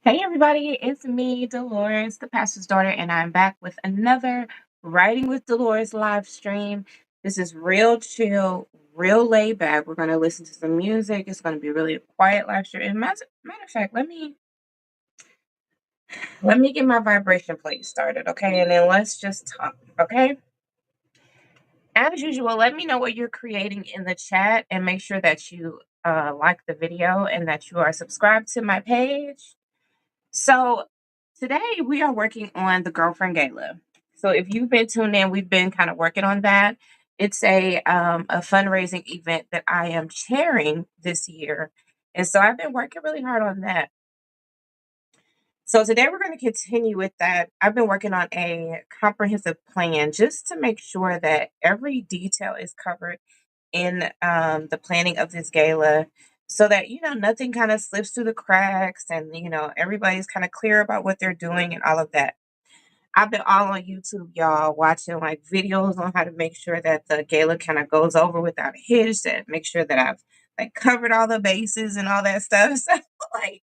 Hey everybody, it's me, Delores, the pastor's daughter, and I'm back with another Writing with Delores live stream. This is real chill, real laid back. We're going to listen to some music. It's going to be really a quiet live stream. And matter of fact, let me get my vibration plate started, okay? And then let's just talk, okay? As usual, let me know what you're creating in the chat and make sure that you like the video and that you are subscribed to my page. So today we are working on the Girlfriend Gala. So if you've been tuned in, we've been kind of working on that. It's a fundraising event that I am chairing this year. And so I've been working really hard on that. So today we're going to continue with that. I've been working on a comprehensive plan just to make sure that every detail is covered in the planning of this gala so that nothing kind of slips through the cracks and everybody's kind of clear about what they're doing and all of that. I've been all on YouTube, y'all, watching like videos on how to make sure that the gala kind of goes over without a hitch, that make sure that I've like covered all the bases and all that stuff. So like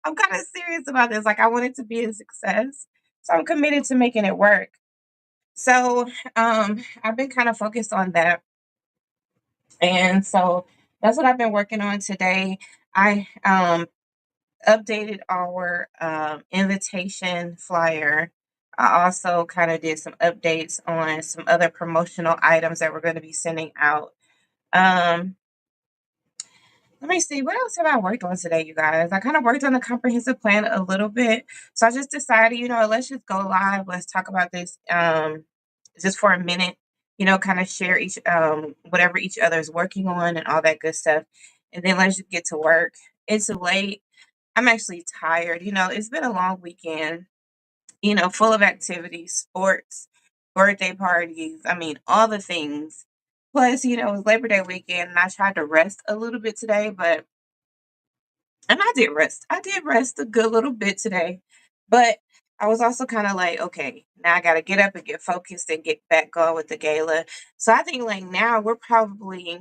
I'm kind of serious about this. Like I want it to be a success. So I'm committed to making it work. So I've been kind of focused on that. And so that's what I've been working on today. I updated our invitation flyer. I also kind of did some updates on some other promotional items that we're going to be sending out. Um, Let me see, what else have I worked on today, you guys? I kind of worked on the comprehensive plan a little bit. So I just decided, let's just go live. Let's talk about this just for a minute, kind of share each whatever each other is working on and all that good stuff. And then let's just get to work. It's late. I'm actually tired. It's been a long weekend, full of activities, sports, birthday parties. I mean, all the things. Plus, it was Labor Day weekend and I tried to rest a little bit today, and I did rest. I did rest a good little bit today, but I was also kind of like, okay, now I got to get up and get focused and get back going with the gala. So I think like now we're probably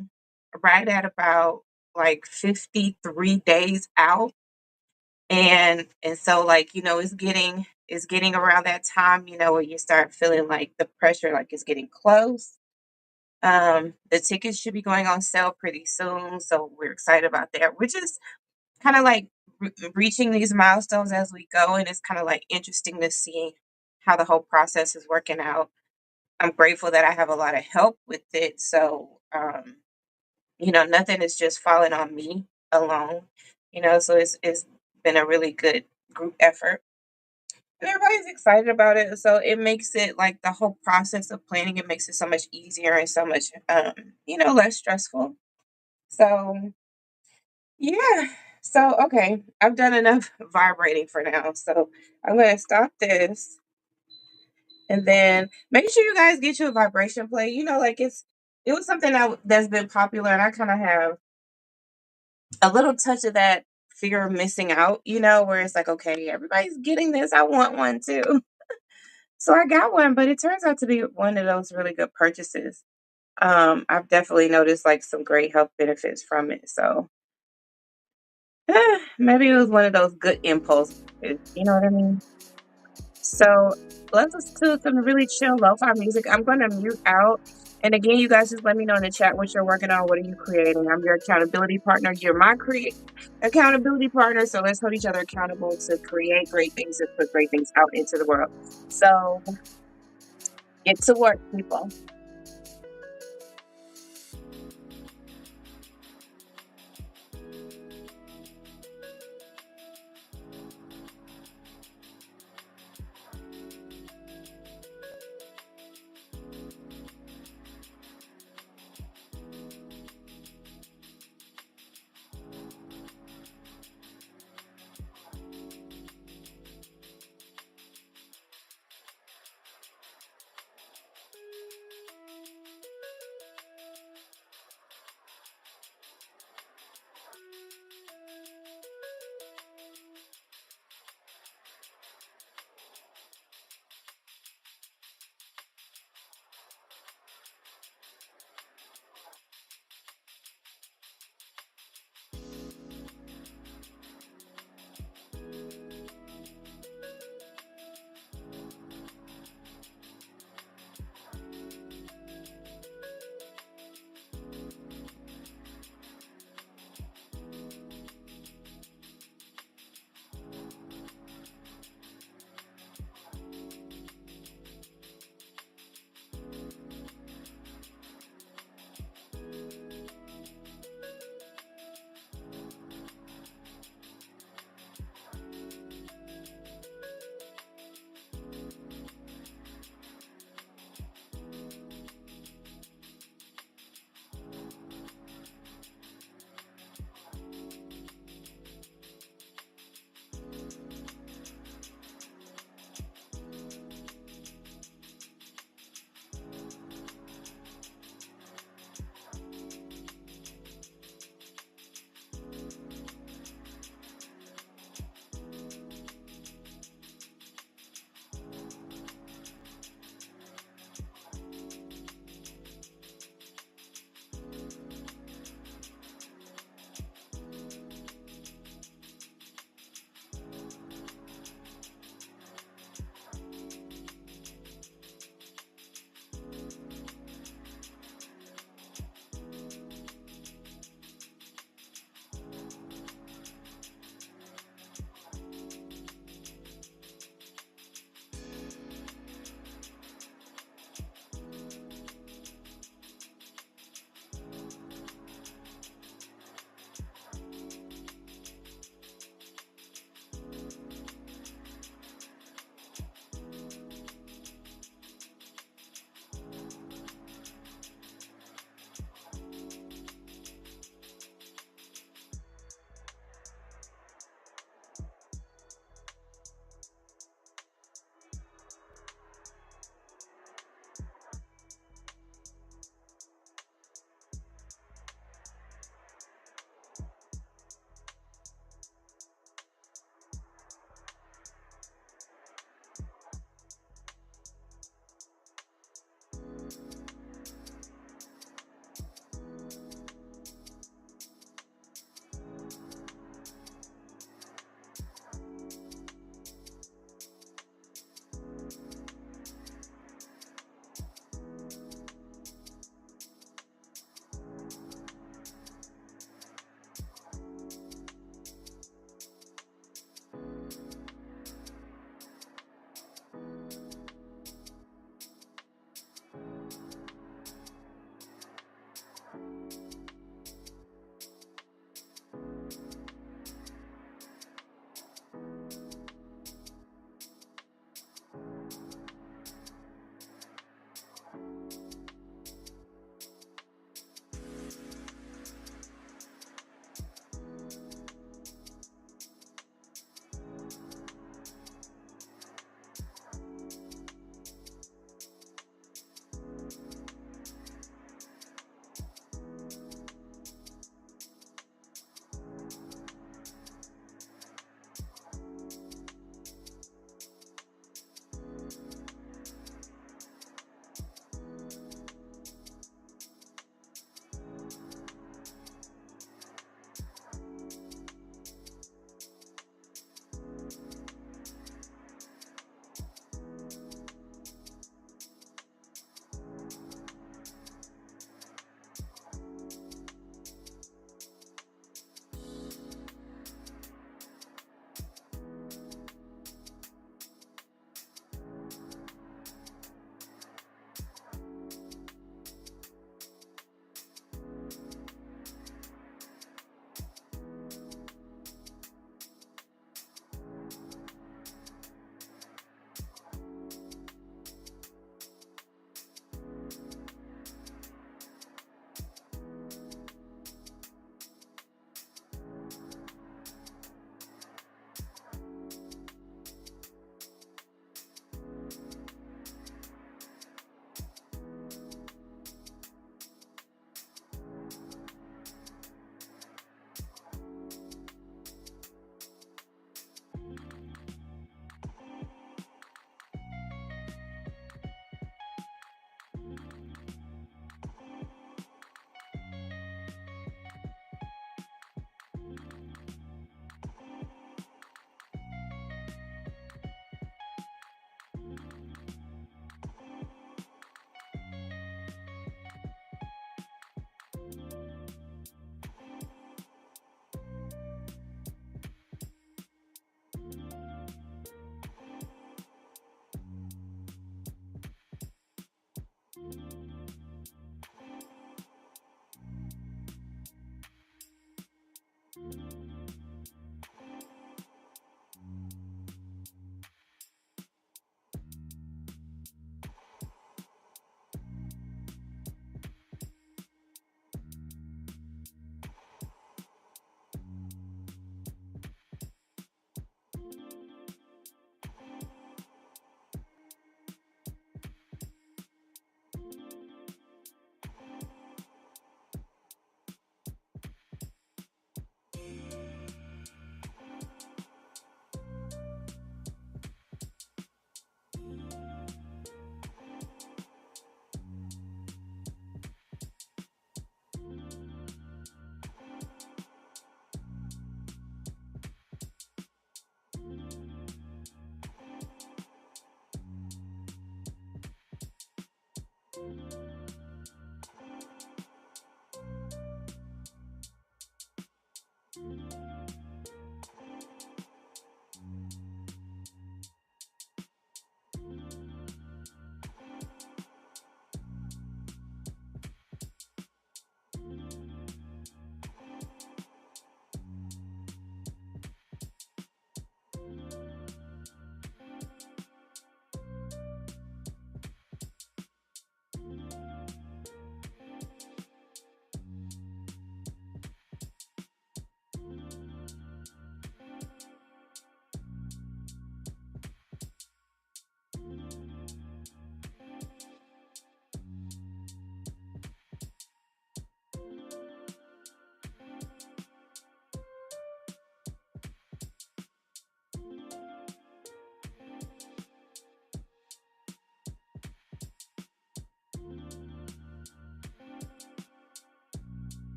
right at about like 53 days out. And so like, it's getting around that time, where you start feeling like the pressure like is getting close. The tickets should be going on sale pretty soon, so we're excited about that. We're just kind of like reaching these milestones as we go, and it's kind of like interesting to see how the whole process is working out. I'm grateful that I have a lot of help with it, so nothing is just falling on me alone. So it's been a really good group effort, and everybody's excited about it. So it makes it like the whole process of planning. It makes it so much easier and so much less stressful. So yeah. So, okay, I've done enough vibrating for now. So, I'm going to stop this and then make sure you guys get you a vibration plate. Like it was something that's been popular, and I kind of have a little touch of that fear of missing out, where it's like, okay, everybody's getting this. I want one too. So, I got one, but it turns out to be one of those really good purchases. I've definitely noticed like some great health benefits from it. So, maybe it was one of those good impulses. You know what I mean? So let's listen to some really chill lo-fi music. I'm going to mute out. And again, you guys just let me know in the chat what you're working on. What are you creating? I'm your accountability partner. You're my accountability partner. So let's hold each other accountable to create great things and put great things out into the world. So get to work, people.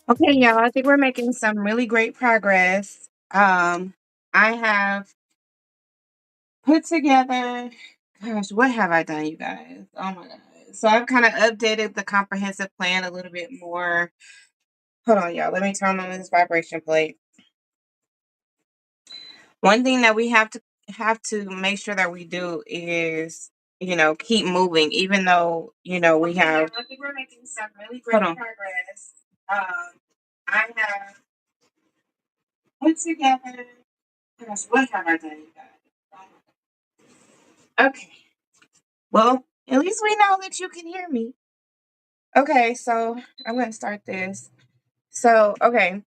Okay, y'all, I think we're making some really great progress. I have put together, gosh, what have I done, you guys? Oh my God. So I've kind of updated the comprehensive plan a little bit more. Hold on, y'all. Let me turn on this vibration plate. One thing that we have to make sure that we do is, keep moving, even though, we have. I think we're making some really great progress. I have put together. Gosh, what have I done, you guys? Okay. Well, at least we know that you can hear me. Okay, so I'm gonna start this. Okay.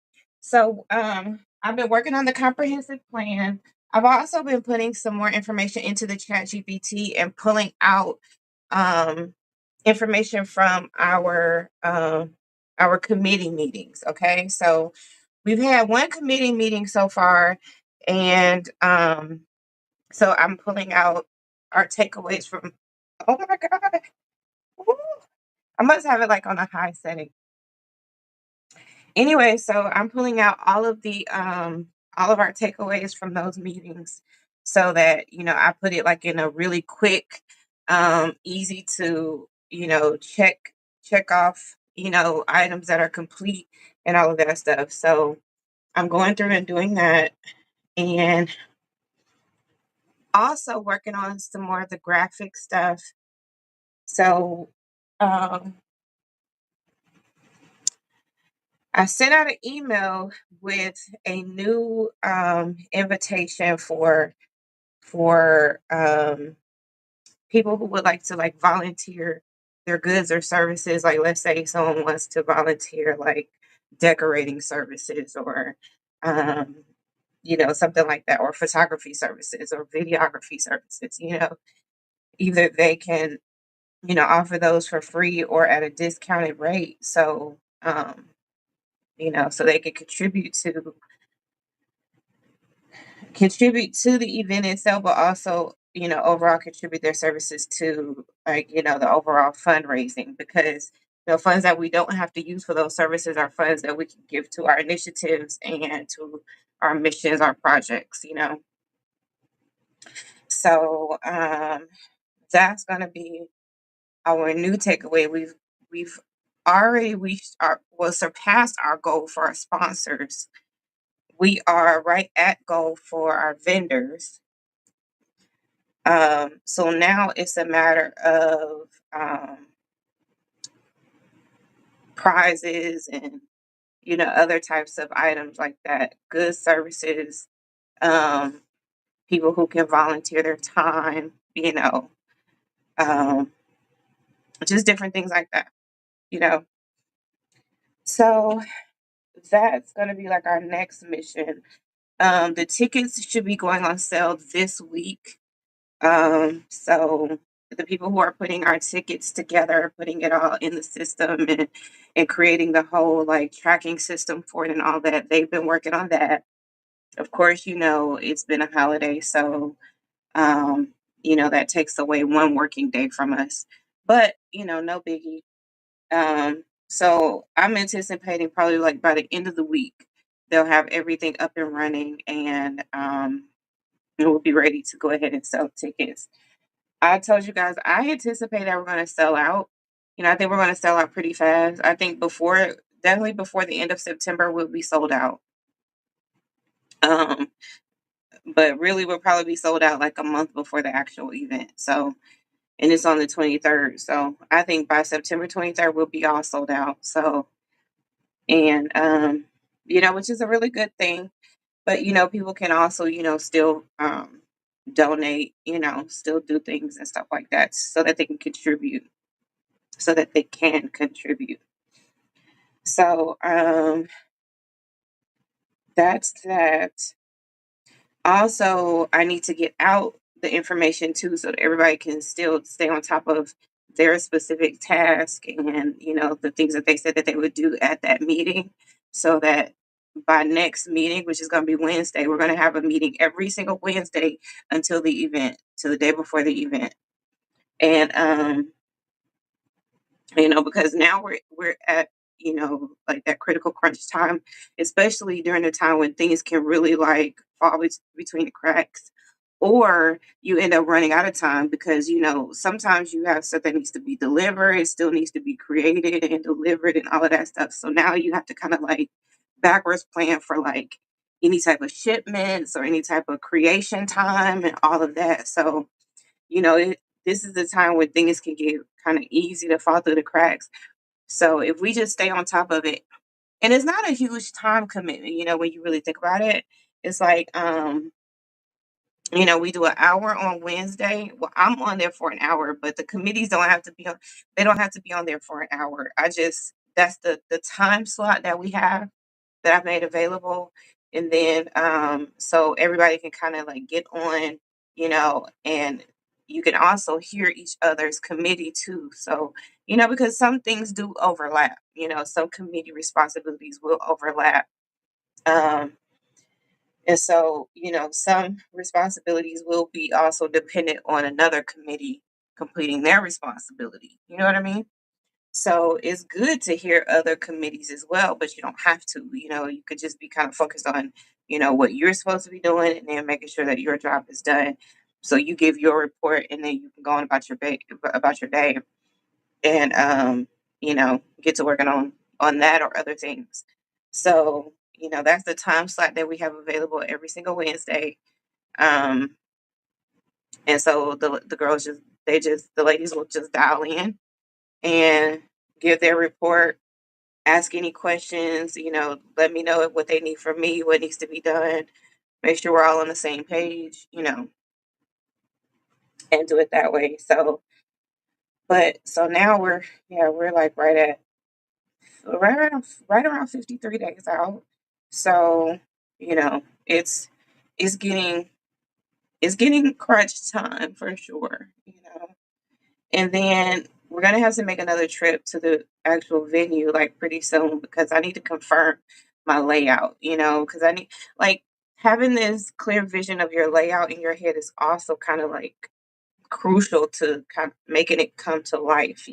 I've been working on the comprehensive plan. I've also been putting some more information into the chat GPT and pulling out um information from our committee meetings. Okay. So we've had one committee meeting so far, and so I'm pulling out our takeaways from. Oh my God. Woo. I must have it like on a high setting. Anyway, so I'm pulling out all of our takeaways from those meetings so that, I put it like in a really quick, easy to, check off, items that are complete and all of that stuff. So I'm going through and doing that, and also working on some more of the graphic stuff. So um I sent out an email with a new invitation for people who would like to like volunteer their goods or services. Like, let's say someone wants to volunteer like decorating services or um, something like that, or photography services or videography services. Either they can offer those for free or at a discounted rate. So so they can contribute to the event itself, but also, overall contribute their services to, like, the overall fundraising, because funds that we don't have to use for those services are funds that we can give to our initiatives and to our missions, our projects. So that's gonna be our new takeaway. We've already reached our well surpassed our goal for our sponsors. We are right at goal for our vendors. So now it's a matter of prizes and other types of items like that, goods, services, um, people who can volunteer their time, um, just different things like that. You know, so that's going to be like our next mission. The tickets should be going on sale this week. So the people who are putting our tickets together, putting it all in the system and creating the whole like tracking system for it and all that, they've been working on that. Of course, it's been a holiday, so um, that takes away one working day from us. But, no biggie. So I'm anticipating probably like by the end of the week, they'll have everything up and running and we'll be ready to go ahead and sell tickets. I told you guys I anticipate that we're going to sell out. I think we're going to sell out pretty fast. I think definitely before the end of September, we'll be sold out. Um, but really, we'll probably be sold out like a month before the actual event. So, and it's on the 23rd. So I think by September 23rd, we'll be all sold out. So, and, which is a really good thing. But, people can also, still donate, still do things and stuff like that so that they can contribute. So that they can contribute. So that's that. Also, I need to get out the information too so that everybody can still stay on top of their specific task and, the things that they said that they would do at that meeting, so that by next meeting, which is going to be Wednesday, we're going to have a meeting every single Wednesday until the event, till the day before the event. And because now we're at, like that critical crunch time, especially during the time when things can really like fall between the cracks, or you end up running out of time because sometimes you have stuff that needs to be delivered, it still needs to be created and delivered and all of that stuff. So now you have to kind of like backwards plan for like any type of shipments or any type of creation time and all of that. So this is the time when things can get kind of easy to fall through the cracks. So if we just stay on top of it, and it's not a huge time commitment, when you really think about it, it's like, we do an hour on Wednesday. Well, I'm on there for an hour, but the committees don't have to be on, they don't have to be on there for an hour. That's the time slot that we have that I've made available. And then, so everybody can kind of like get on, and you can also hear each other's committee too. So, because some things do overlap, some committee responsibilities will overlap. Um, and so, some responsibilities will be also dependent on another committee completing their responsibility. You know what I mean? So it's good to hear other committees as well, but you don't have to. You could just be kind of focused on, what you're supposed to be doing and then making sure that your job is done. So you give your report and then you can go on about your day and get to working on that or other things. So, that's the time slot that we have available every single Wednesday. Um, and so the girls the ladies will just dial in and give their report. ask any questions, let me know what they need from me, what needs to be done, make sure we're all on the same page, and do it that way. So now we're like right around 53 days out. So, it's it's getting it's getting crunch time for sure. And then we're gonna have to make another trip to the actual venue like pretty soon because I need to confirm my layout, because I need like having this clear vision of your layout in your head is also kind of like crucial to kind of making it come to life.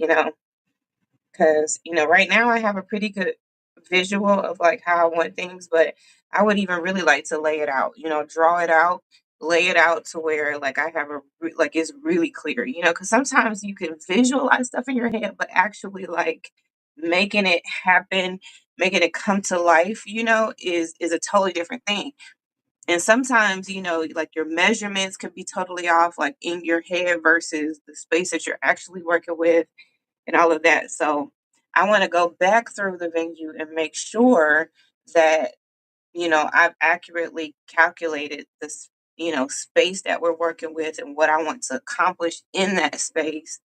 Because, right now I have a pretty good visual of like how I want things, but I would even really like to lay it out, draw it out, lay it out to where like I have like it's really clear, because sometimes you can visualize stuff in your head, but actually like making it happen, making it come to life, is a totally different thing. And sometimes, like your measurements could be totally off, like in your head versus the space that you're actually working with and all of that. So I want to go back through the venue and make sure that, I've accurately calculated this, space that we're working with and what I want to accomplish in that space.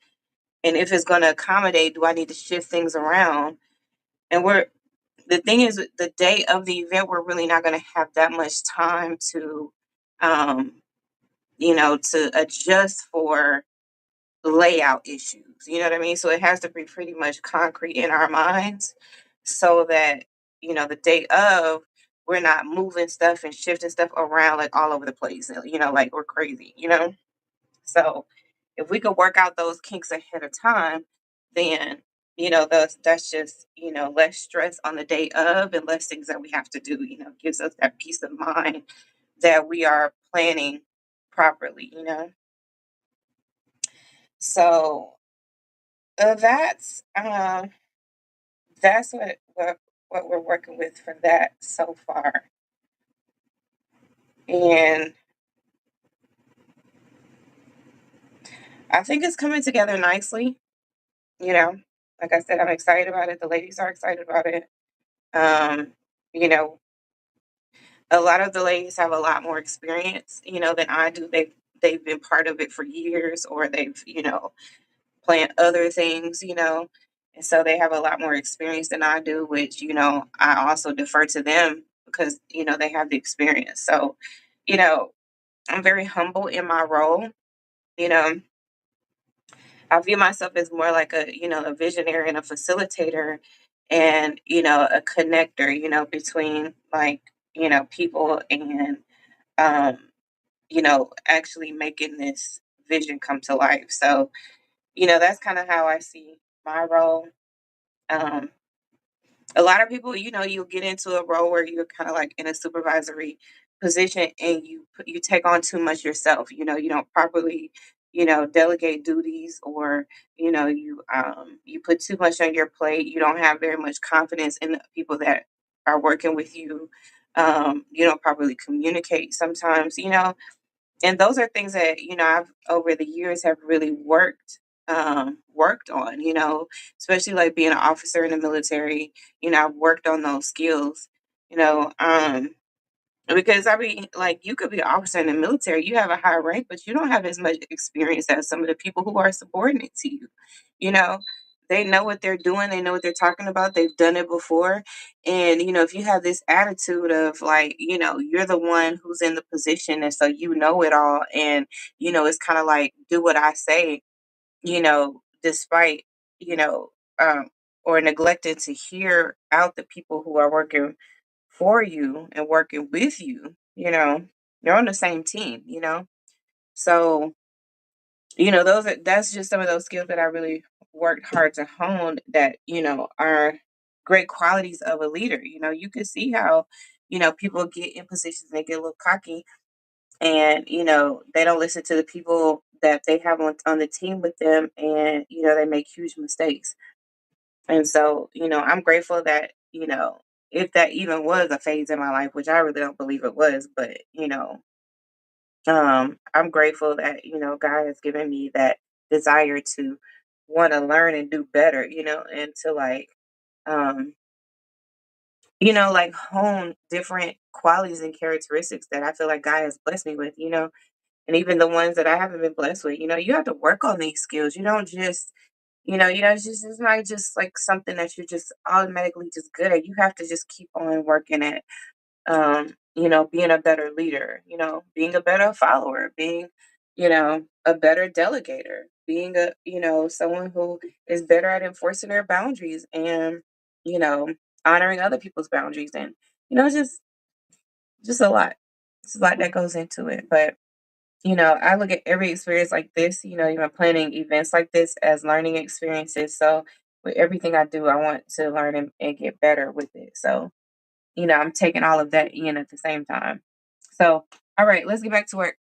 And if it's going to accommodate, do I need to shift things around? And the thing is, the day of the event, we're really not going to have that much time um, to adjust for layout issues. You know what I mean? So it has to be pretty much concrete in our minds so that, the day of, we're not moving stuff and shifting stuff around like all over the place, like we're crazy. So if we could work out those kinks ahead of time, then, that's just, less stress on the day of and less things that we have to do, gives us that peace of mind that we are planning properly. So uh, that's um that's what we're working with for that so far. And I think it's coming together nicely, you know. Like I said, I'm excited about it. The ladies are excited about it. Um, you know, a lot of the ladies have a lot more experience, than I do. They've been part of it for years or they've, planned other things. And so they have a lot more experience than I do, which, I also defer to them because, they have the experience. So, you know, I'm very humble in my role. You know, I view myself as more like a visionary and a facilitator and, a connector, between like, people and, um, actually making this vision come to life. So, that's kind of how I see my role. Um, a lot of people, you'll get into a role where you're kind of like in a supervisory position and you take on too much yourself. You don't properly, delegate duties or you put too much on your plate. You don't have very much confidence in the people that are working with you. You don't properly communicate sometimes, and those are things that I've over the years have really worked on, especially like being an officer in the military. I've worked on those skills, because I mean, like you could be an officer in the military, you have a high rank, but you don't have as much experience as some of the people who are subordinate to you. You know, they know what they're doing, they know what they're talking about, they've done it before. And if you have this attitude of like, you're the one who's in the position, and so you know it all, and it's kind of like do what I say, despite, you know, um, or neglecting to hear out the people who are working for you and working with you, you're on the same team. So, that's just some of those skills that I really worked hard to hone that, are great qualities of a leader. You can see how, people get in positions, they get a little cocky and, they don't listen to the people that they have on the team with them and, they make huge mistakes. And so, I'm grateful that, if that even was a phase in my life, which I really don't believe it was, but, I'm grateful that, God has given me that desire to want to learn and do better, and to like, um, like hone different qualities and characteristics that I feel like God has blessed me with, and even the ones that I haven't been blessed with. You have to work on these skills. You don't just, it's not just like something that you're just automatically just good at. You have to just keep on working at, being a better leader, being a better follower, being, a better delegator, being someone who is better at enforcing their boundaries and, you know, honoring other people's boundaries. And, it's just a lot. It's a lot that goes into it. But, I look at every experience like this, even planning events like this as learning experiences. So with everything I do, I want to learn and get better with it. So, I'm taking all of that in at the same time. So, all right, let's get back to work.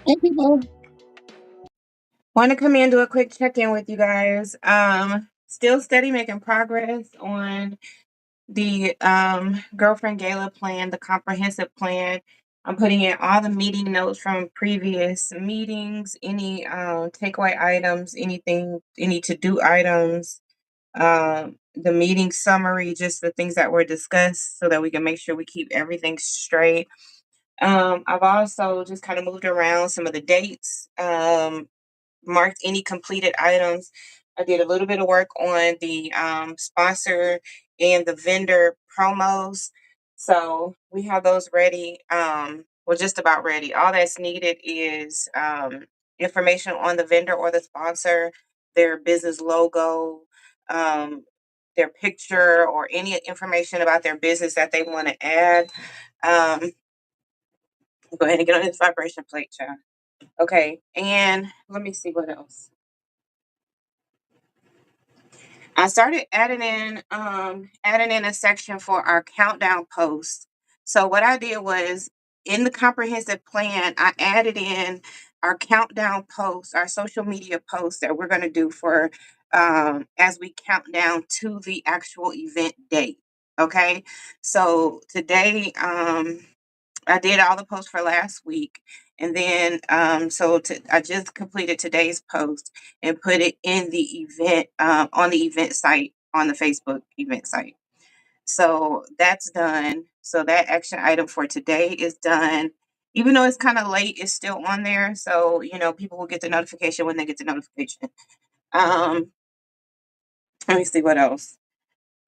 Hey people. Want to come in and do a quick check-in with you guys. Still steady making progress on the girlfriend gala plan, the comprehensive plan. I'm putting in all the meeting notes from previous meetings, any takeaway items, anything, any to-do items, the meeting summary, just the things that were discussed so that we can make sure we keep everything straight. I've also just kind of moved around some of the dates. Marked any completed items. I did a little bit of work on the sponsor and the vendor promos. So we have those ready. Well, just about ready. All that's needed is information on the vendor or the sponsor, their business logo, um, their picture, or any information about their business that they want to add. Um, go ahead and get on this vibration plate, child. Okay, and let me see what else. I started adding in a section for our countdown post. So what I did was in the comprehensive plan, I added in our countdown post, our social media post that we're going to do for as we count down to the actual event date. Okay, so today I did all the posts for last week, and then I just completed today's post and put it in the event on the event site on the Facebook event site. So that's done. So that action item for today is done. Even though it's kind of late, it's still on there. So people will get the notification when they get the notification. Um, Let me see what else.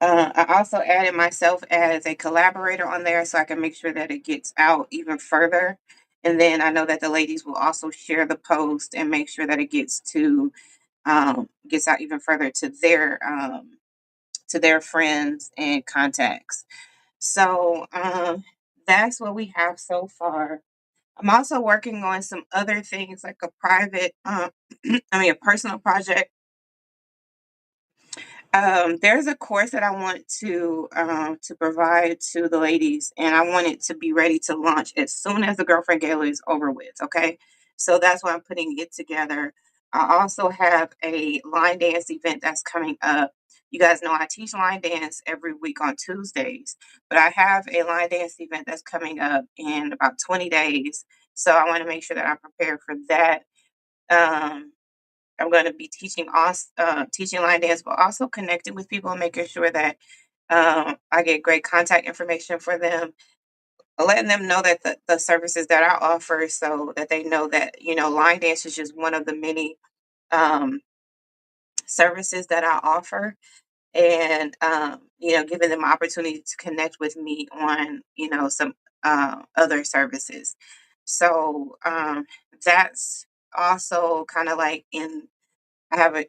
I also added myself as a collaborator on there so I can make sure that it gets out even further. And then I know that the ladies will also share the post and make sure that it gets out even further to their friends and contacts. So that's what we have so far. I'm also working on some other things like a private, a personal project. There's a course that I want to provide to the ladies, and I want it to be ready to launch as soon as the girlfriend gala is over with. Okay, so that's why I'm putting it together. I also have a line dance event that's coming up. You guys know I teach line dance every week on Tuesdays, but I have a line dance event that's coming up in about 20 days. So I want to make sure that I'm prepared for that. Um, I'm going to be teaching line dance, but also connecting with people and making sure that I get great contact information for them, letting them know that the services that I offer, so that they know that line dance is just one of the many um, services that I offer, and giving them opportunity to connect with me on some other services. So that's also kind of like in I have a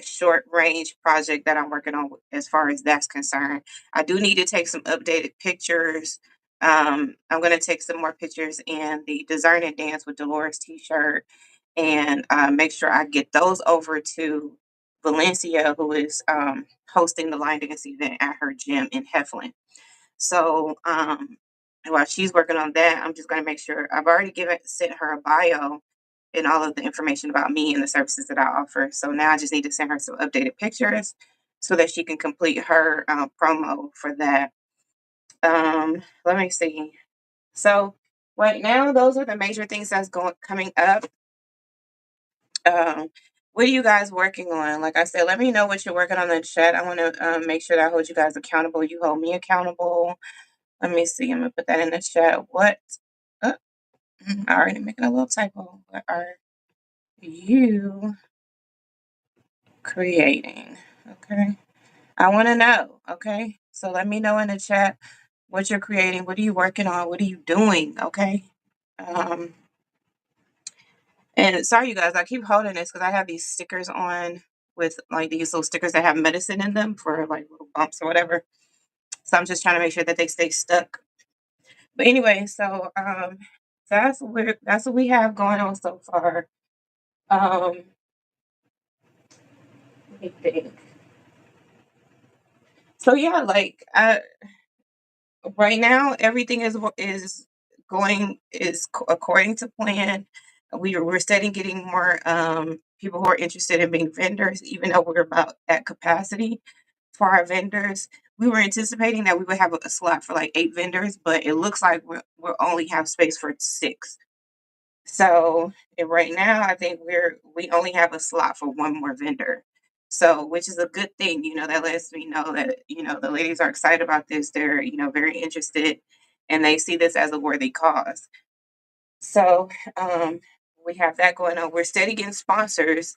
short range project that I'm working on as far as that's concerned. I do need to take some updated pictures. I'm going to take some more pictures in the Design and Dance with Delores t-shirt and make sure I get those over to Valencia, who is hosting the line dance event at her gym in Heflin. So while she's working on that, I'm just going to make sure I've already sent her a bio and all of the information about me and the services that I offer. So now I just need to send her some updated pictures so that she can complete her promo for that. Let me see. So right now, those are the major things that's coming up. Um, what are you guys working on? Like I said, let me know what you're working on in the chat. I want to make sure that I hold you guys accountable. You hold me accountable. Let me see. I'm gonna put that in the chat. What? Uh, I already making a little typo. What are you creating? Okay. I want to know. Okay. So let me know in the chat what you're creating. What are you working on? What are you doing? Okay. Um, and sorry, you guys, I keep holding this because I have these stickers on with like these little stickers that have medicine in them for like little bumps or whatever. So I'm just trying to make sure that they stay stuck. But anyway, so that's what we have going on so far. Let me think. So yeah, like right now everything is according to plan. We're steady getting more people who are interested in being vendors, even though we're about at capacity for our vendors. We were anticipating that we would have a slot for like 8 vendors, but it looks like we'll only have space for 6. So right now, I think we only have a slot for one more vendor. So, which is a good thing, that lets me know that, the ladies are excited about this. They're, very interested and they see this as a worthy cause. So, we have that going on. We're steady getting sponsors,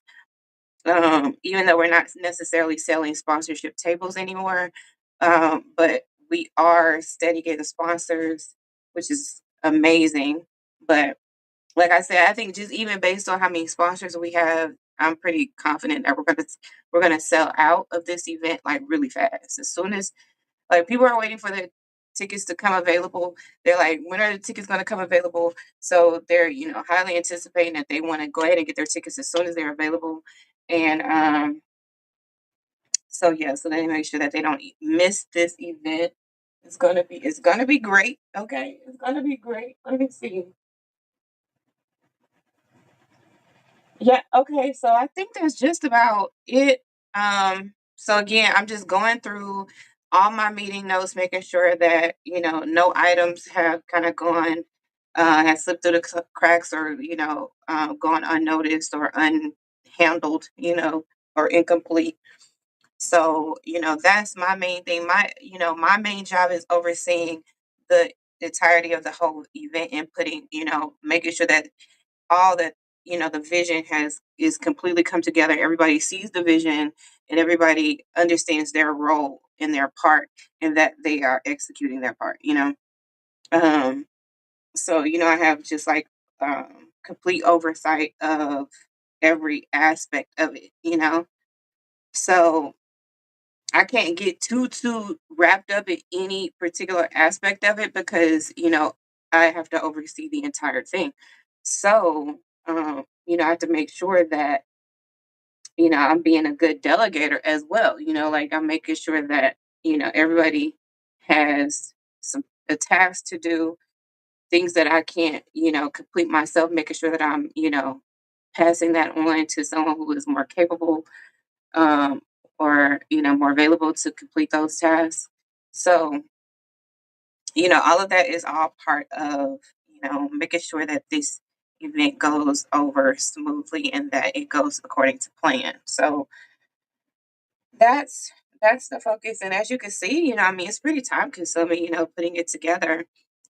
even though we're not necessarily selling sponsorship tables anymore. But we are steady getting sponsors, which is amazing. But like I said, I think just even based on how many sponsors we have, I'm pretty confident that we're gonna sell out of this event like really fast. As soon as like people are waiting for the tickets to come available, they're like, when are the tickets gonna come available? So they're highly anticipating that they want to go ahead and get their tickets as soon as they're available, and so yeah, so they make sure that they don't miss this event. It's gonna be great. Okay, it's gonna be great. Let me see. Yeah, okay, so I think that's just about it. So again, I'm just going through all my meeting notes, making sure that, no items have kind of gone, has slipped through the cracks or, gone unnoticed or unhandled, or incomplete. So, that's my main thing. My main job is overseeing the entirety of the whole event and putting, making sure that all that the vision has is completely come together. Everybody sees the vision and everybody understands their role and their part and that they are executing their part. um so I have just like complete oversight of every aspect of it. So I can't get too wrapped up in any particular aspect of it because I have to oversee the entire thing. So I have to make sure that I'm being a good delegator as well. Like I'm making sure that everybody has some a task to do, things that I can't complete myself, making sure that I'm passing that on to someone who is more capable, um, or more available to complete those tasks. So all of that is all part of making sure that this event goes over smoothly and that it goes according to plan. So that's that's the focus. And as you can see, I mean, it's pretty time consuming, putting it together.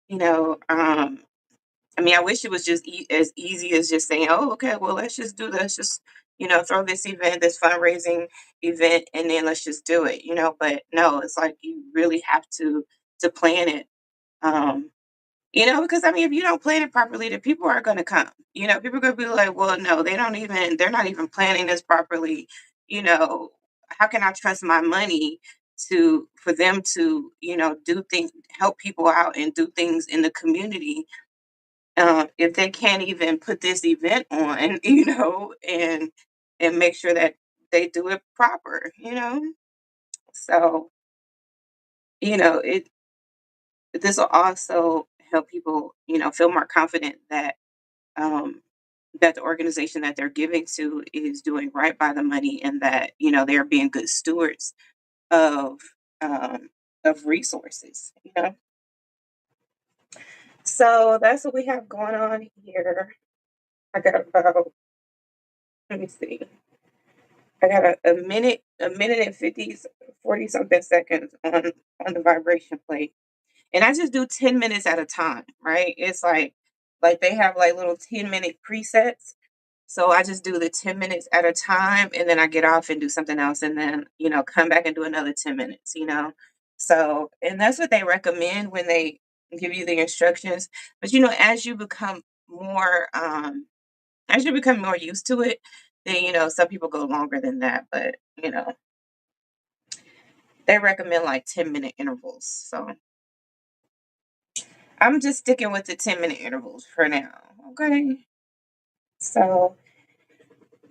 You know, um, I mean, I wish it was just as easy as just saying, "Oh, okay, well, let's just do this. Just throw this event, this fundraising event, and then let's just do it." But no, it's like you really have to plan it. Um, because I mean, if you don't plan it properly, the people are going to come. People are going to be like, "Well, no, they're not even planning this properly." You know, how can I trust my money for them to do things, help people out, and do things in the community if they can't even put this event on, and make sure that they do it proper. So, it this will also help people, feel more confident um, that the organization that they're giving to is doing right by the money and that they're being good stewards of um, resources. So that's what we have going on here. I got about let me see. I got a minute and 40 something seconds on the vibration plate. And I just do 10 minutes at a time, right? It's like they have like little 10-minute presets. So I just do the 10 minutes at a time and then I get off and do something else and then, come back and do another 10 minutes. So, and that's what they recommend when they give you the instructions. But more as you become more used to it, then some people go longer than that, but they recommend like 10-minute intervals. So I'm just sticking with the 10-minute intervals for now. Okay. So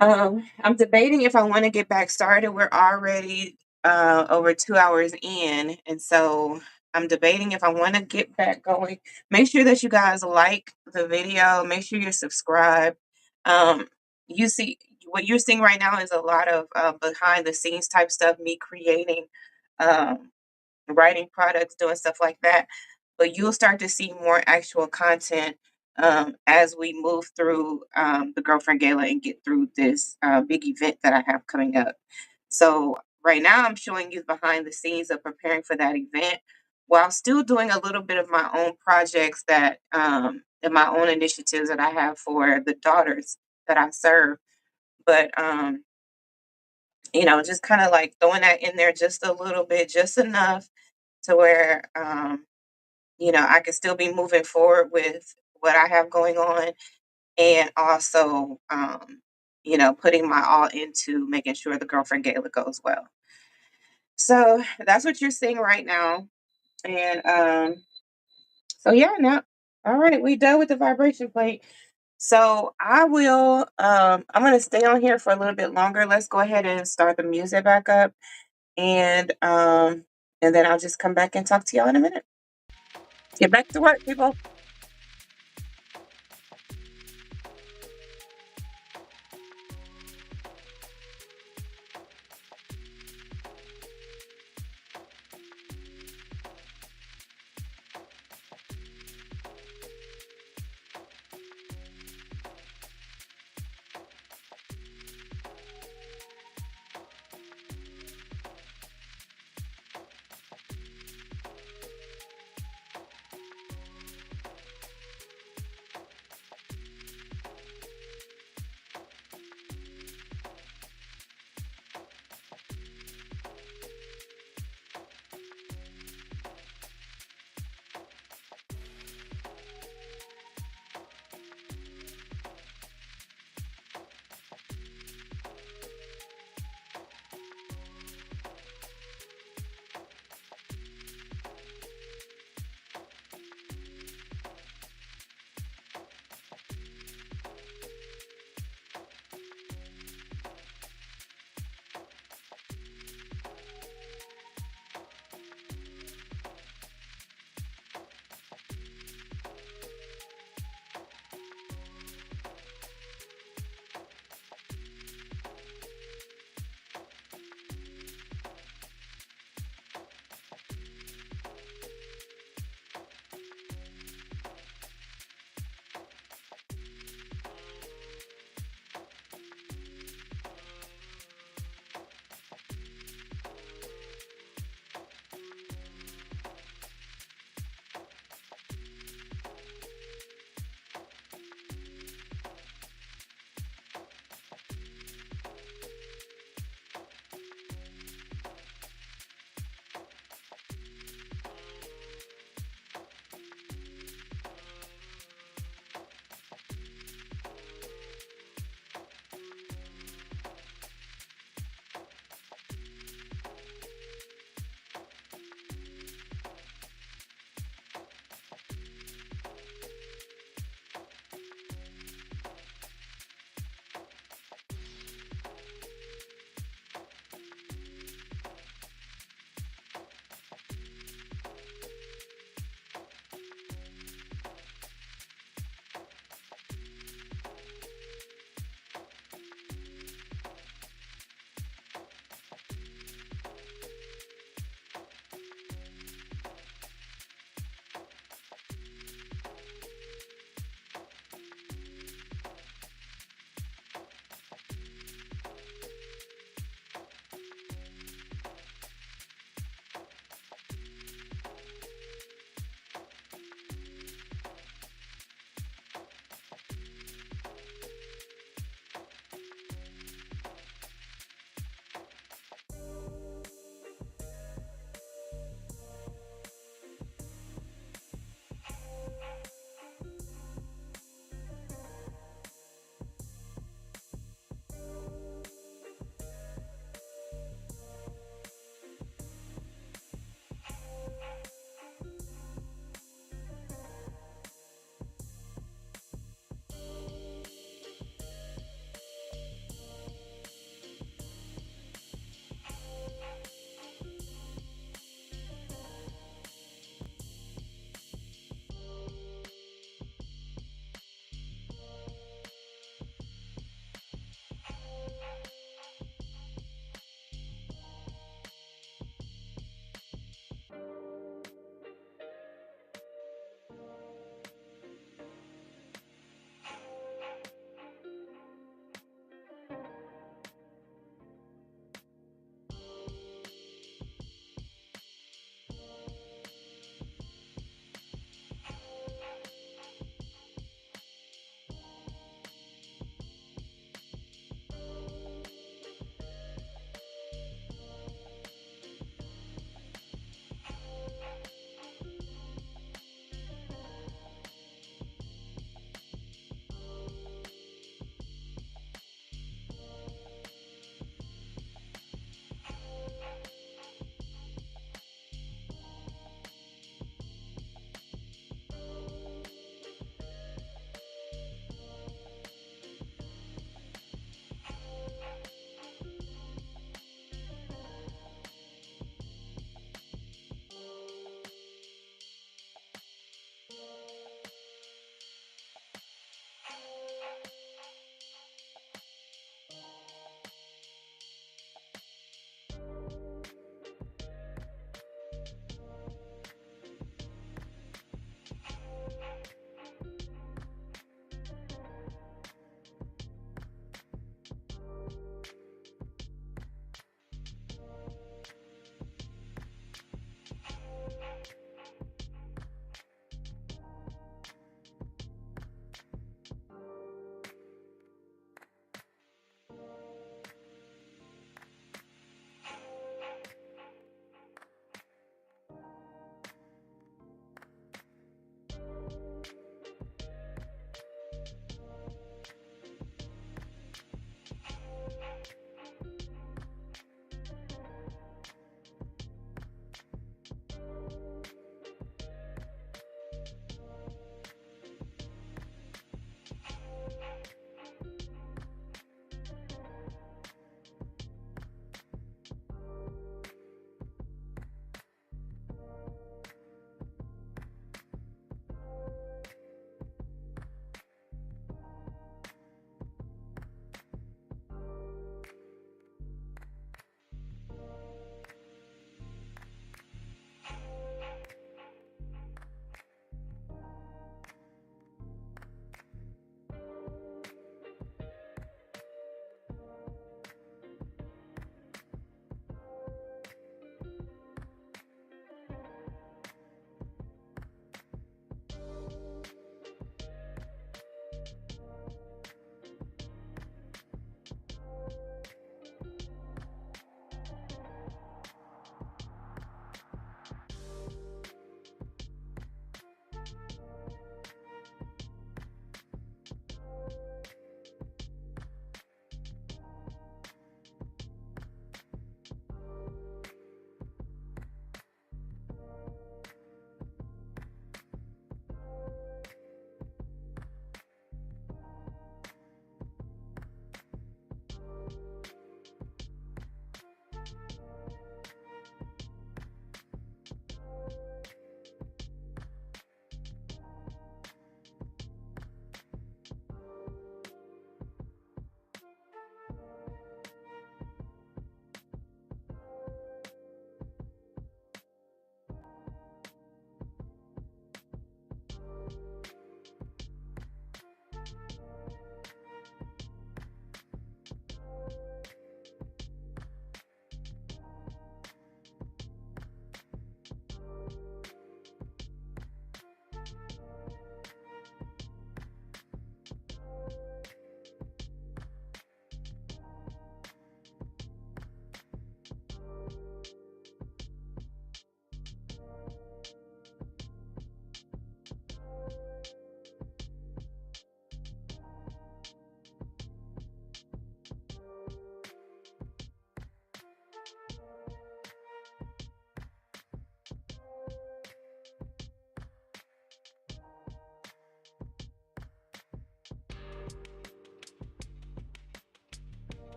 I'm debating if I want to get back started. We're already over 2 hours in. And so I'm debating if I want to get back going. Make sure that you guys like the video. Make sure you're subscribed. Um, you see what you're seeing right now is a lot of behind the scenes type stuff. Me creating, um, writing products, doing stuff like that. But you'll start to see more actual content as we move through the Girlfriend Gala and get through this big event that I have coming up. So right now, I'm showing you behind the scenes of preparing for that event while still doing a little bit of my own projects that and my own initiatives that I have for the daughters that I serve. But just kind of like throwing that in there just a little bit, just enough to where I can still be moving forward with what I have going on, and also putting my all into making sure the Girlfriend Gala goes well. So that's what you're seeing right now. And so yeah, now all right, we done with the vibration plate. So I'm gonna stay on here for a little bit longer. Let's go ahead and start the music back up, and and then I'll just come back and talk to y'all in a minute. Get back to work, people.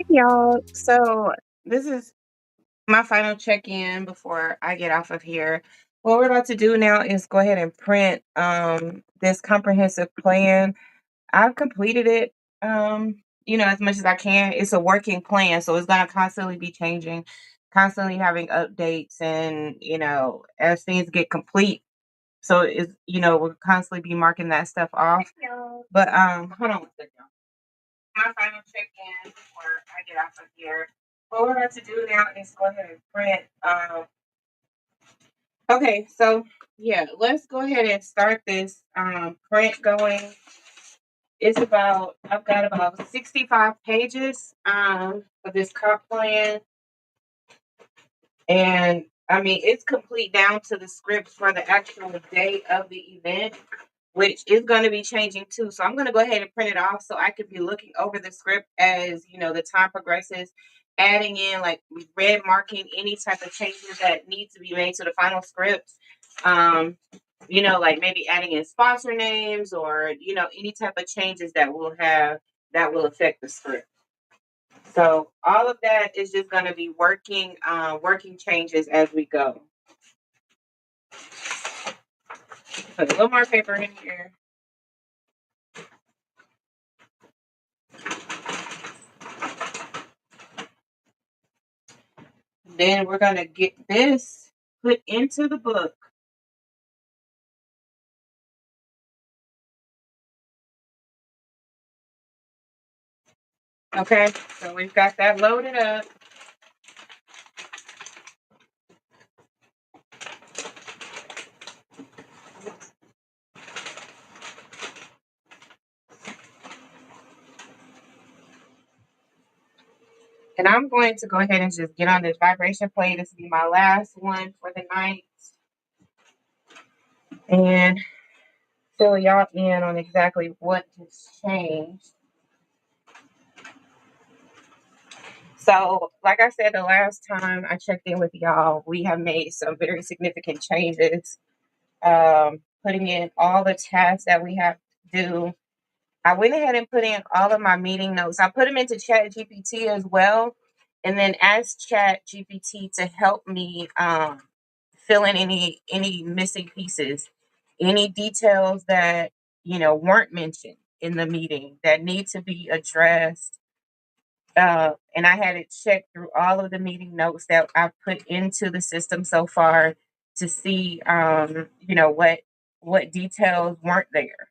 Y'all. So this is my final check-in before I get off of here. What we're about to do now is go ahead and print this comprehensive plan. I've completed it as much as I can. It's a working plan, so it's gonna constantly be changing, constantly having updates and as things get complete. So it's we'll constantly be marking that stuff off. But hold on one second. My final check-in before I get off of here. What we're about to do now is go ahead and print. Okay, so yeah, let's go ahead and start this print going. I've got about 65 pages of this comp plan. And I mean, it's complete down to the script for the actual day of the event, which is going to be changing too. So I'm going to go ahead and print it off so I could be looking over the script as the time progresses, adding in like red marking any type of changes that need to be made to the final script. Like maybe adding in sponsor names or any type of changes that will affect the script. So all of that is just going to be working changes as we go. Put a little more paper in here. Then we're going to get this put into the book. Okay, so we've got that loaded up. And I'm going to go ahead and just get on this vibration plate. This will be my last one for the night. And fill y'all in on exactly what has changed. So, like I said, the last time I checked in with y'all, we have made some very significant changes, putting in all the tasks that we have to do. I went ahead and put in all of my meeting notes. I put them into Chat GPT as well, and then asked Chat GPT to help me fill in any missing pieces, any details that weren't mentioned in the meeting that need to be addressed. And I had it checked through all of the meeting notes that I've put into the system so far to see, what details weren't there,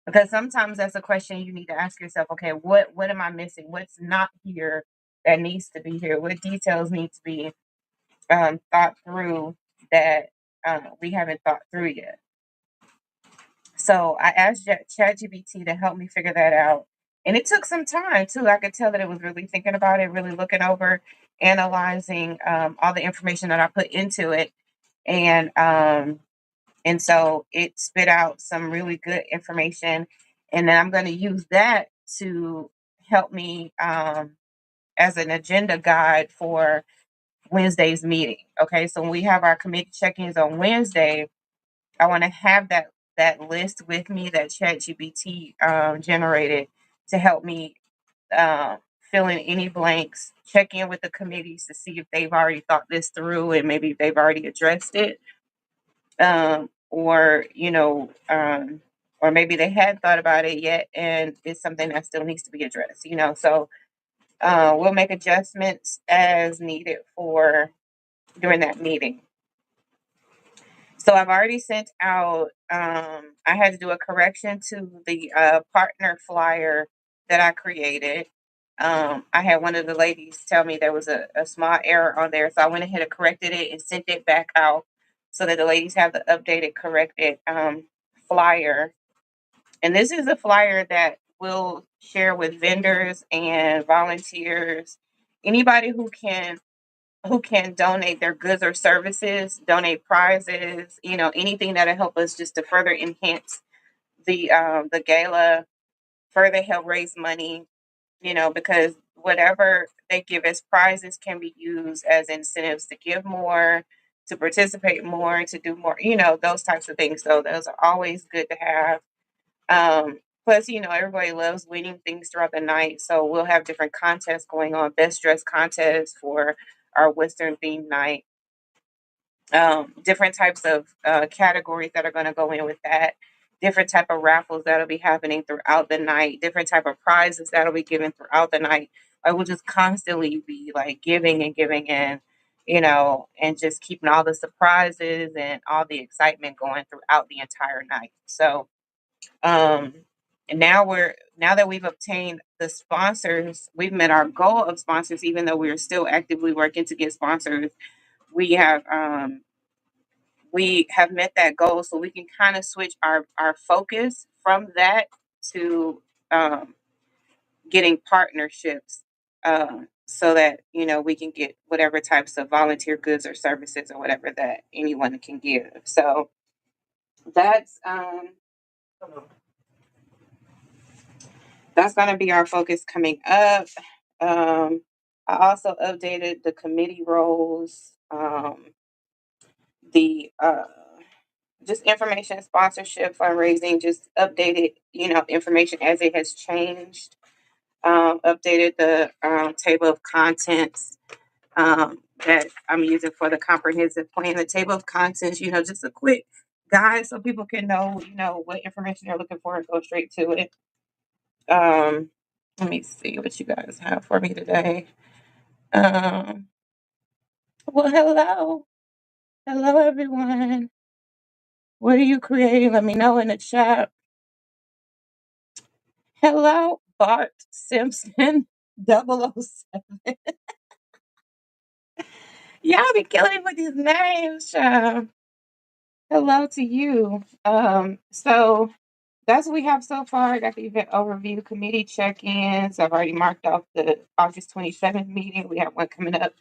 because sometimes that's a question you need to ask yourself. Okay, what am I missing? What's not here that needs to be here? What details need to be thought through that we haven't thought through yet? So I asked ChatGPT to help me figure that out. And it took some time too. I could tell that it was really thinking about it, really looking over, analyzing all the information that I put into it. And so it spit out some really good information. And then I'm going to use that to help me as an agenda guide for Wednesday's meeting. Okay, so when we have our committee check-ins on Wednesday, I want to have that list with me that ChatGPT generated to help me uh, fill in any blanks, check in with the committees to see if they've already thought this through and maybe they've already addressed it, or or maybe they hadn't thought about it yet and it's something that still needs to be addressed. So we'll make adjustments as needed for during that meeting. So I've already sent out, I had to do a correction to the partner flyer that I created. I had one of the ladies tell me there was a small error on there. So I went ahead and corrected it and sent it back out so that the ladies have the updated, corrected flyer. And this is a flyer that we'll share with vendors and volunteers, anybody who can donate their goods or services, donate prizes, anything that'll help us just to further enhance the gala, further help raise money, because whatever they give as prizes can be used as incentives to give more, to participate more, to do more, those types of things. So those are always good to have. Plus, everybody loves winning things throughout the night. So we'll have different contests going on. Best dress contest for our Western themed night. Different types of categories that are going to go in with that. Different type of raffles that'll be happening throughout the night. Different type of prizes that'll be given throughout the night. I will just constantly be like giving and giving and just keeping all the surprises and all the excitement going throughout the entire night. So um, and now that we've obtained the sponsors, we've met our goal of sponsors, even though we are still actively working to get sponsors. We have we have met that goal, so we can kind of switch our focus from that to um, getting partnerships, so that we can get whatever types of volunteer goods or services or whatever that anyone can give. So that's that's going to be our focus coming up. I also updated the committee roles, the just information, sponsorship, fundraising, just updated, information as it has changed. Updated the table of contents that I'm using for the comprehensive plan. The table of contents, just a quick guide so people can know, what information they're looking for and go straight to it. Let me see what you guys have for me today. Um, well, hello. Hello, everyone. What are you creating? Let me know in the chat. Hello, Bart Simpson 007. Y'all be killing me with these names, child. Hello to you. So that's what we have so far. I got the event overview, committee check-ins. I've already marked off the August 27th meeting. We have one coming up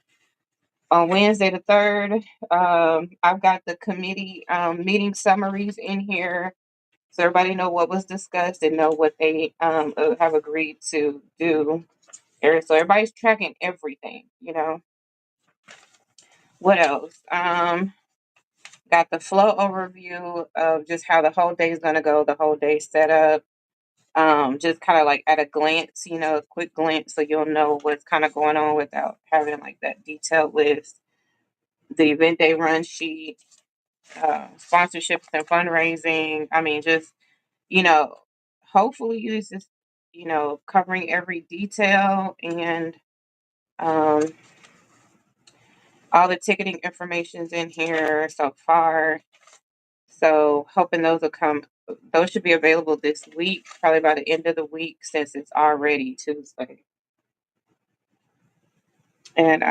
on Wednesday the 3rd. I've got the committee meeting summaries in here, so everybody know what was discussed and know what they have agreed to do. So everybody's tracking everything. What else? Got the flow overview of just how the whole day is going to go, the whole day setup. Just kind of like at a glance, a quick glance, so you'll know what's kind of going on without having like that detailed list. The event day run sheet, sponsorships and fundraising. I mean, just, you know, hopefully this is, covering every detail and um, all the ticketing information's in here so far. So hoping those will come. Those should be available this week, probably by the end of the week, since it's already Tuesday. And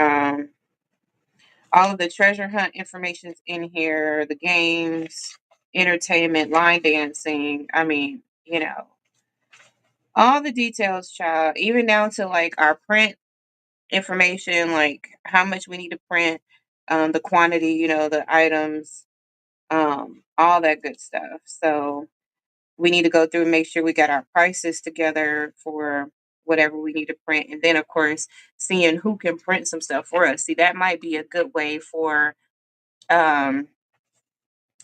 all of the treasure hunt information's in here, the games, entertainment, line dancing. I mean, all the details, child, even down to like our print information, like how much we need to print, the quantity, the items, all that good stuff. So we need to go through and make sure we got our prices together for whatever we need to print. And then, of course, seeing who can print some stuff for us. See, that might be a good way for, um,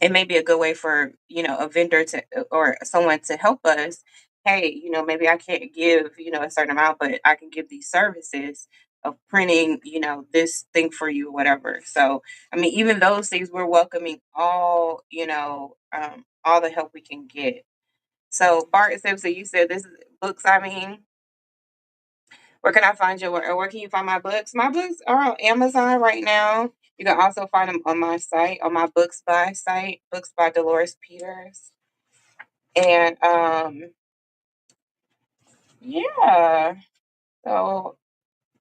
it may be a good way for, a vendor to, or someone to help us. Hey, maybe I can't give, a certain amount, but I can give these services of printing, this thing for you, whatever. So, I mean, even those things, we're welcoming all the help we can get. So Bart Simpson, you said this is books. I mean, where can I find your work? Or where can you find my books? My books are on Amazon right now. You can also find them on my site, on my Books By site, Books by Delores Peters. And yeah, so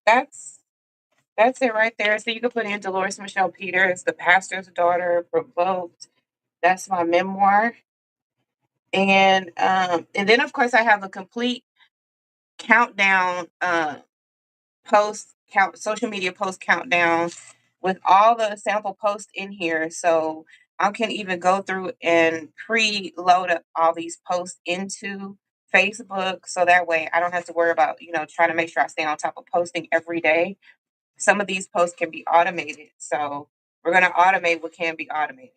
that's that's it right there. So you can put in Dolores Michelle Peters, The Pastor's Daughter, Provoked. That's my memoir. And then of course I have a complete countdown post count social media post countdown with all the sample posts in here, so I can even go through and pre-load up all these posts into Facebook, so that way I don't have to worry about trying to make sure I stay on top of posting every day. Some of these posts can be automated, so we're going to automate what can be automated.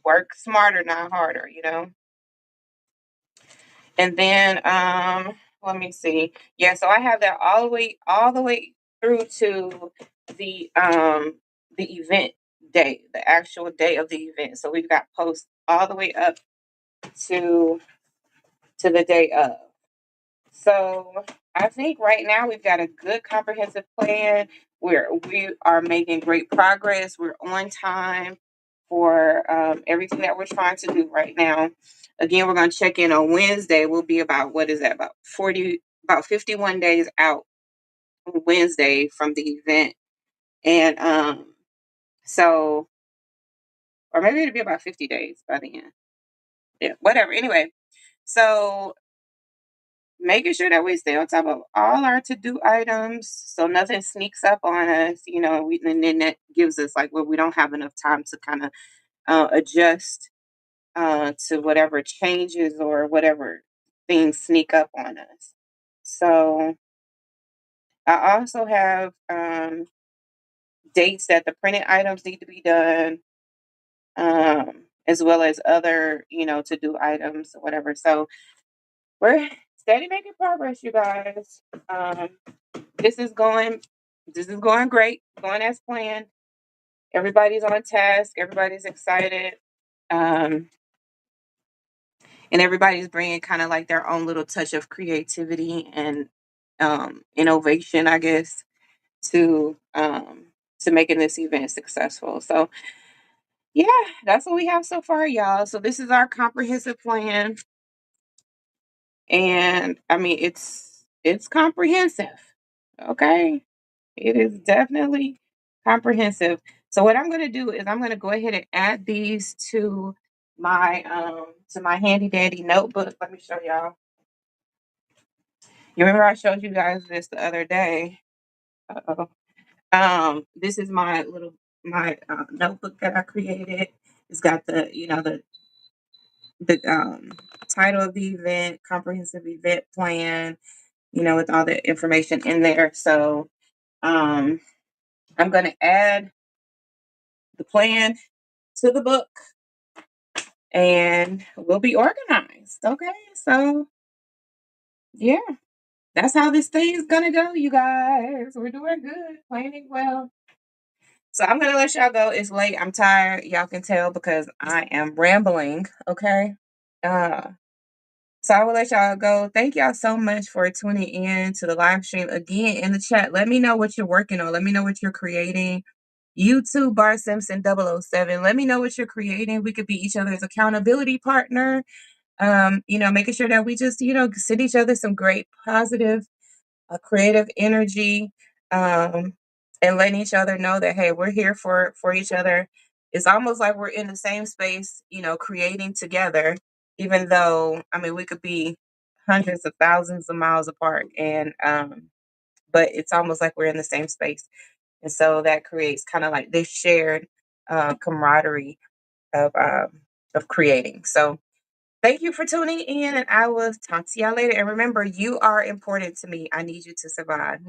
Work smarter, not harder. And then let me see. Yeah, so I have that all the way through to the event day, the actual day of the event. So we've got posts all the way up to the day of. So I think right now we've got a good comprehensive plan where we are making great progress. We're on time for everything that we're trying to do right now. Again, we're going to check in on Wednesday. We'll be about, what is that, about 51 days out on Wednesday from the event. And so, or maybe it'll be about 50 days by the end. Yeah, whatever. Anyway, so making sure that we stay on top of all our to-do items so nothing sneaks up on us, and then that gives us like where we don't have enough time to kind of adjust to whatever changes or whatever things sneak up on us. So I also have dates that the printed items need to be done, as well as other, to-do items or whatever. So we're steady making progress, you guys. This is going this is going great, going as planned. Everybody's on task, everybody's excited. Um, and everybody's bringing kind of like their own little touch of creativity and innovation, I guess, to making this event successful. So yeah, that's what we have so far, y'all. So this is our comprehensive plan, and I mean it's comprehensive. Okay, it is definitely comprehensive. So what I'm going to do is I'm going to go ahead and add these to my handy dandy notebook. Let me show y'all. You remember I showed you guys this the other day. Uh-oh. This is my notebook that I created. It's got the title of the event, comprehensive event plan, with all the information in there. So um, I'm going to add the plan to the book and we'll be organized. Okay. So, yeah, that's how this thing is going to go, you guys. We're doing good, planning well. So, I'm going to let y'all go. It's late. I'm tired. Y'all can tell because I am rambling. Okay. Uh, so, I will let y'all go. Thank y'all so much for tuning in to the live stream. Again, in the chat, let me know what you're working on. Let me know what you're creating. YouTube Bar Simpson 007. Let me know what you're creating. We could be each other's accountability partner. Making sure that we just, send each other some great positive, creative energy, um, and letting each other know that, hey, we're here for each other. It's almost like we're in the same space, creating together, even though, I mean, we could be hundreds of thousands of miles apart. But it's almost like we're in the same space. And so that creates kind of like this shared camaraderie of creating. So thank you for tuning in, and I will talk to y'all later. And remember, you are important to me. I need you to survive.